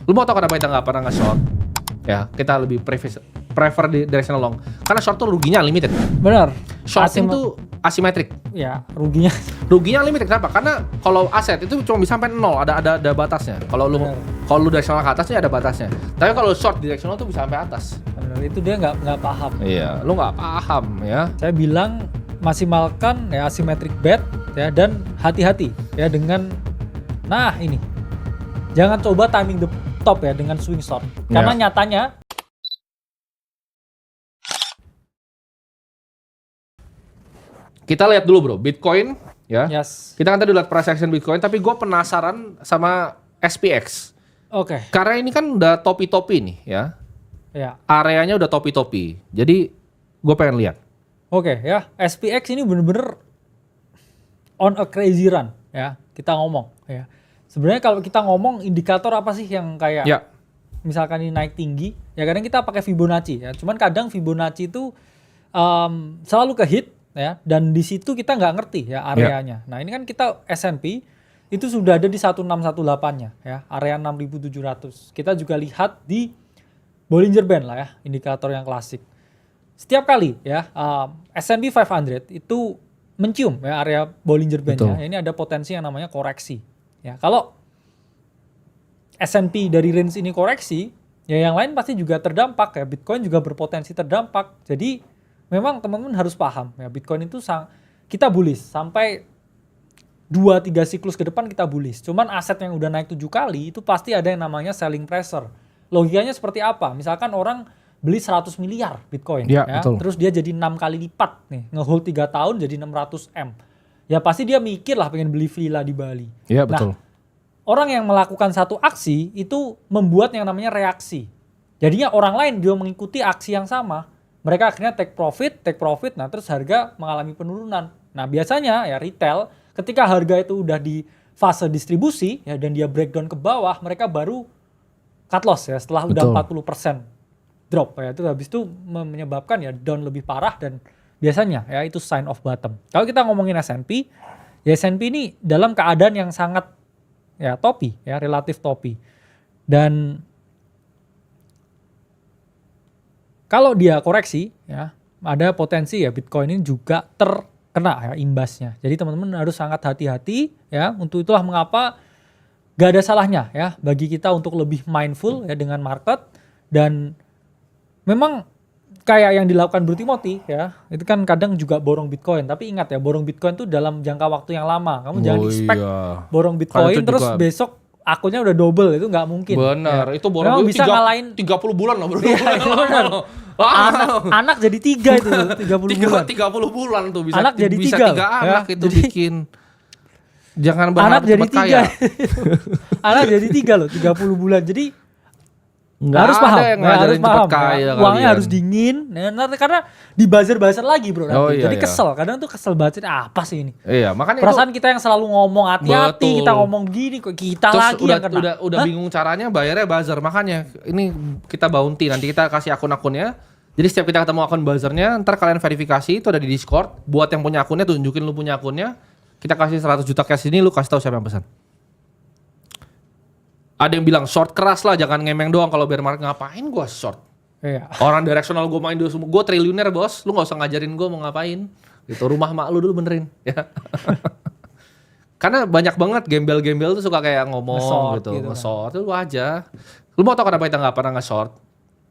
Lu mau tau kenapa kita nggak pernah nge-short? Ya, kita lebih prefer di directional long. Karena short tuh ruginya unlimited. Benar. Shorting tuh asimetrik. Ya, ruginya. Ruginya unlimited kenapa? Karena kalau aset itu cuma bisa sampai 0, ada batasnya. Kalau lu directional ke atas ada batasnya. Tapi kalau short directional tuh bisa sampai atas. Benar, itu dia nggak paham. Iya, lu nggak paham ya. Saya bilang maksimalkan ya asymmetric bet ya, dan hati-hati ya dengan ini. Jangan coba timing the top ya dengan swing short. Karena nyatanya kita lihat dulu bro, Bitcoin ya. yes. Kita kan tadi lihat price action Bitcoin, tapi gue penasaran sama SPX. Oke. Karena ini kan udah topi-topi nih ya. Ya. Areanya udah topi-topi. Jadi gue pengen lihat. Oke ya, SPX ini bener-bener on a crazy run ya. Kita ngomong ya. Sebenarnya kalau kita ngomong indikator apa sih yang kayak misalkan ini naik tinggi, ya kadang kita pakai Fibonacci ya. Cuman kadang Fibonacci itu selalu ke hit ya, dan di situ kita nggak ngerti ya areanya. Nah ini kan kita S&P itu sudah ada di 1618-nya ya, area 6700. Kita juga lihat di Bollinger Band lah ya, indikator yang klasik. Setiap kali ya S&P 500 itu mencium ya area Bollinger Band-nya, ini ada potensi yang namanya koreksi. Ya, kalau S&P dari range ini koreksi, ya yang lain pasti juga terdampak ya. Bitcoin juga berpotensi terdampak. Jadi memang teman-teman harus paham ya, Bitcoin itu kita bullish sampai 2-3 siklus ke depan kita bullish. Cuman aset yang udah naik 7 kali itu pasti ada yang namanya selling pressure. Logikanya seperti apa? Misalkan orang beli 100 miliar Bitcoin ya, terus dia jadi 6 kali lipat nih, ngehold 3 tahun jadi 600 M. Ya pasti dia mikir lah pengen beli villa di Bali. Iya betul. Nah, orang yang melakukan satu aksi itu membuat yang namanya reaksi. Jadinya orang lain dia mengikuti aksi yang sama. Mereka akhirnya take profit, nah terus harga mengalami penurunan. Nah biasanya ya retail ketika harga itu udah di fase distribusi ya dan dia breakdown ke bawah, mereka baru cut loss ya setelah udah 40% drop ya. Itu habis itu menyebabkan ya down lebih parah dan biasanya ya itu sign of bottom. Kalau kita ngomongin S&P, ya S&P ini dalam keadaan yang sangat ya topi ya, relatif topi. Dan kalau dia koreksi ya, ada potensi ya Bitcoin ini juga terkena ya imbasnya. Jadi teman-teman harus sangat hati-hati ya. Untuk itulah mengapa gak ada salahnya ya bagi kita untuk lebih mindful ya dengan market. Dan memang kayak yang dilakukan Bro Timothy ya, itu kan kadang juga borong Bitcoin. Tapi ingat ya, borong Bitcoin itu dalam jangka waktu yang lama. Kamu jangan expect borong Bitcoin terus besok akunnya udah double, itu nggak mungkin. Benar, ya. itu borong bisa ngalahin 30 bulan loh bro. Iya, anak jadi 3 itu 30 bulan. 30 bulan tuh bisa anak jadi bisa 3 anak ya, itu jadi, bikin. Jangan berharap cepat kaya. Anak jadi 3 loh, 30 bulan. Jadi harus paham, harus paham. Uangnya harus dingin, karena di buzzer lagi bro nanti. Jadi kesel, kadang tuh kesel banget apa sih ini? Iya, makanya perasaan kita yang selalu ngomong hati-hati, kita ngomong gini kok kita terus lagi yang kena. Udah bingung caranya bayarnya buzzer, makanya ini kita bounty, nanti kita kasih akun-akunnya. Jadi setiap kita ketemu akun buzzernya, ntar kalian verifikasi itu ada di Discord. Buat yang punya akunnya tunjukin lu punya akunnya. Kita kasih 100 juta cash ini, lu kasih tahu siapa yang pesan. Ada yang bilang short keras lah, jangan ngemeng doang. Kalau bear market ngapain gua short? Iya. Orang directional gua main dulu semua. Gua triliuner bos, lu nggak usah ngajarin gua mau ngapain. Gitu, rumah mak lu dulu benerin. Ya. Karena banyak banget gembel-gembel tuh suka kayak ngomong gitu, nge-short itu aja. Lu mau tau kenapa kita nggak pernah nge-short?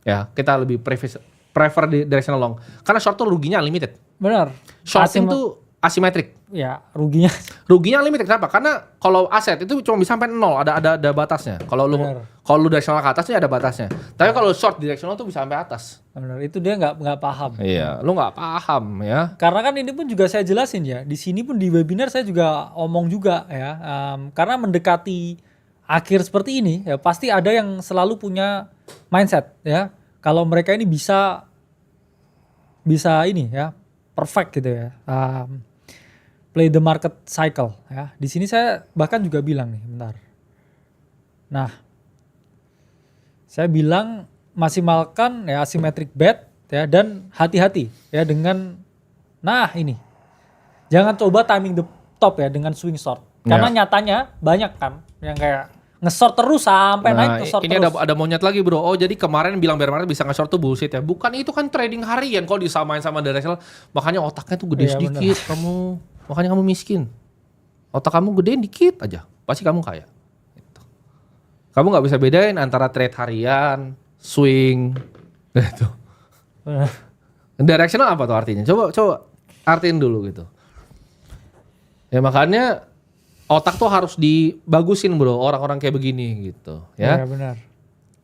Ya, kita lebih prefer di directional long. Karena short tuh ruginya unlimited. Benar. Shorting tuh asimetrik. Ya, ruginya unlimited kenapa? Karena kalau aset itu cuma bisa sampai 0, ada batasnya. Kalau lu directional ke atas ada batasnya. Tapi kalau short directional tuh bisa sampai atas. Benar, itu dia nggak paham. Iya, lu nggak paham ya. Karena kan ini pun juga saya jelasin ya. Di sini pun di webinar saya juga omong juga ya. Karena mendekati akhir seperti ini ya pasti ada yang selalu punya mindset ya. Kalau mereka ini bisa ini ya, perfect gitu ya. Play the market cycle ya. Di sini saya bahkan juga bilang nih, bentar. Nah, saya bilang maksimalkan ya asymmetric bet ya dan hati-hati ya dengan ini. Jangan coba timing the top ya dengan swing short. Karena nyatanya banyak kan yang kayak nge-short terus sampai naik nge-short ini terus. ada monyet lagi bro. Oh jadi kemarin bilang bear market bisa nge-short tuh bullshit ya. Bukan, itu kan trading harian kalau disamain sama directional. Makanya otaknya tuh gede sedikit kamu. Makanya kamu miskin. Otak kamu gedein dikit aja, pasti kamu kaya. Gitu. Kamu nggak bisa bedain antara trade harian, swing, gitu. Directional apa tuh artinya? Coba artiin dulu gitu. Ya makanya otak tuh harus dibagusin bro, orang-orang kayak begini gitu ya. Iya benar.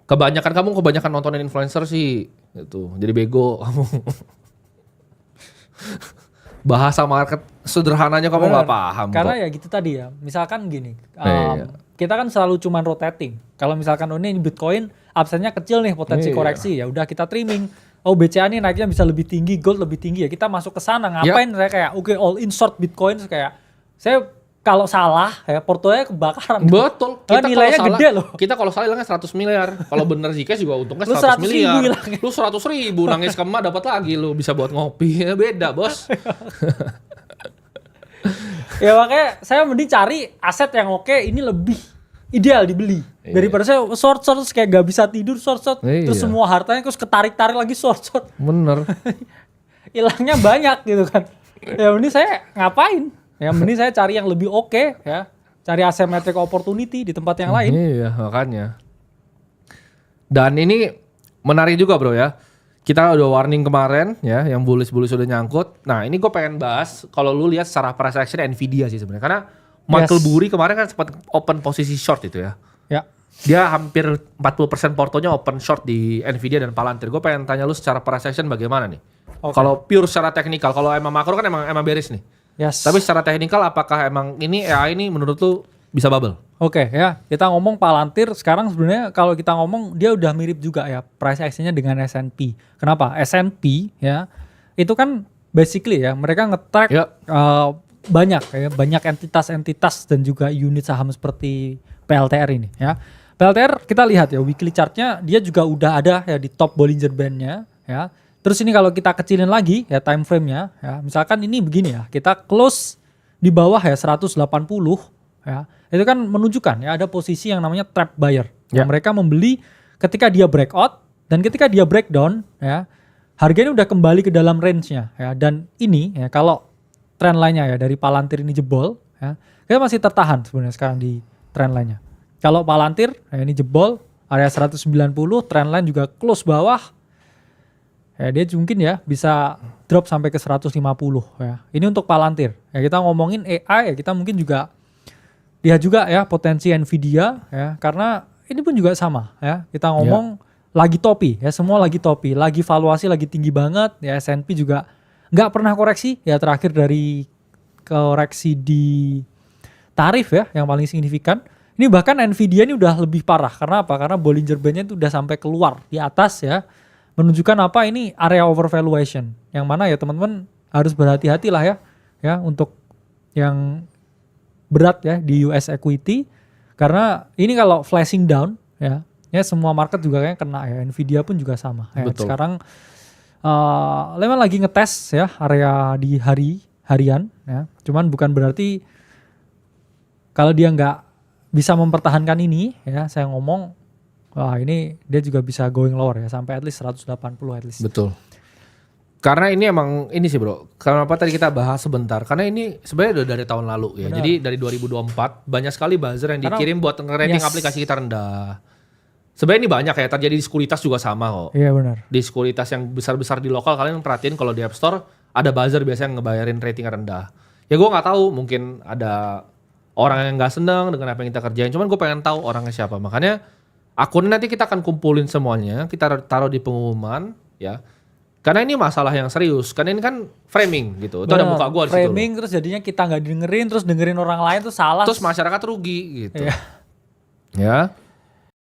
Kebanyakan nontonin influencer sih gitu. Jadi bego kamu. Bahasa market sederhananya kamu nggak paham. Karena ya gitu tadi ya. Misalkan gini, kita kan selalu cuman rotating. Kalau misalkan ini Bitcoin absennya kecil nih, potensi koreksi, ya udah kita trimming. Oh BCA nih naiknya bisa lebih tinggi, gold lebih tinggi ya, kita masuk ke sana. Ngapain saya kayak all in short Bitcoin, kayak saya kalau salah ya portonya kebakaran. Betul. Kita nilainya salah, gede loh. Kita kalau salah hilangnya 100 miliar. Kalau bener Zcash juga untungnya 100 miliar. Lu 100.000 nangis kema dapat lagi lu bisa buat ngopi. Ya beda, Bos. Ya makanya saya mending cari aset yang oke, ini lebih ideal dibeli. Daripada saya short kayak gak bisa tidur short terus semua hartanya terus ketarik-tarik lagi short. Bener. Hilangnya banyak gitu kan. Ya mending saya ngapain? Ya mending saya cari yang lebih oke ya. Cari asymmetric opportunity di tempat yang lain. Iya, makanya. Dan ini menarik juga bro ya. Kita udah warning kemarin ya, yang bullish udah nyangkut. Nah ini gue pengen bahas, kalau lu lihat secara price action Nvidia sih sebenarnya. Karena Michael Burry kemarin kan sempat open posisi short itu ya. Ya. Dia hampir 40% portonya open short di Nvidia dan Palantir. Gue pengen tanya lu secara price action bagaimana nih? Kalau pure secara teknikal, kalau emang makro kan emang bearish nih. Yes. Tapi secara teknikal apakah emang ini AI ini menurut lu bisa bubble? Oke ya, kita ngomong Palantir sekarang sebenarnya kalau kita ngomong dia udah mirip juga ya price action-nya dengan S&P. Kenapa? S&P ya itu kan basically ya mereka nge-track banyak entitas dan juga unit saham seperti PLTR ini ya. PLTR kita lihat ya weekly chart-nya dia juga udah ada ya di top Bollinger Band-nya ya. Terus ini kalau kita kecilin lagi ya time frame-nya ya. Misalkan ini begini ya, kita close di bawah ya 180 ya. Itu kan menunjukkan ya ada posisi yang namanya trap buyer. Yang mereka membeli ketika dia breakout dan ketika dia breakdown ya, harganya udah kembali ke dalam range-nya ya. Dan ini ya kalau trend line-nya ya dari Palantir ini jebol ya, kita masih tertahan sebenarnya sekarang di trend line-nya. Kalau Palantir ya ini jebol area 190, trend line juga close bawah. Ya dia mungkin ya bisa drop sampai ke 150 ya. Ini untuk Palantir. Ya kita ngomongin AI ya kita mungkin juga lihat juga ya potensi Nvidia ya karena ini pun juga sama ya. Kita ngomong lagi topi ya, semua lagi topi, lagi valuasi lagi tinggi banget ya. S&P juga nggak pernah koreksi ya, terakhir dari koreksi di tarif ya yang paling signifikan. Ini bahkan Nvidia ini udah lebih parah karena apa? Karena Bollinger Band-nya itu udah sampai keluar di atas ya. Menunjukkan apa ini area overvaluation yang mana ya teman-teman harus berhati-hati lah ya untuk yang berat ya di US equity karena ini kalau flashing down ya semua market juga kayaknya kena ya, Nvidia pun juga sama ya. Sekarang memang lagi ngetes ya area di harian ya, cuman bukan berarti kalau dia nggak bisa mempertahankan ini ya, saya ngomong wah ini dia juga bisa going lower ya sampai at least 180 at least. Betul. Karena ini emang ini sih bro. Kenapa tadi kita bahas sebentar? Karena ini sebenarnya udah dari tahun lalu ya. Benar. Jadi dari 2024 banyak sekali buzzer yang dikirim buat nge-rating aplikasi kita rendah. Sebenarnya ini banyak ya, terjadi di Sekuritas juga sama kok. Iya benar. Di Sekuritas yang besar-besar di lokal kalian perhatiin kalau di App Store ada buzzer biasanya yang ngebayarin rating rendah. Ya gue nggak tahu, mungkin ada orang yang nggak seneng dengan apa yang kita kerjain. Cuman gue pengen tahu orangnya siapa. Makanya akunnya nanti kita akan kumpulin semuanya, kita taruh di pengumuman ya. Karena ini masalah yang serius. Karena ini kan framing gitu. Itu ada muka gue di situ. Framing terus jadinya kita nggak dengerin, terus dengerin orang lain tuh salah. Terus masyarakat rugi gitu. Ya.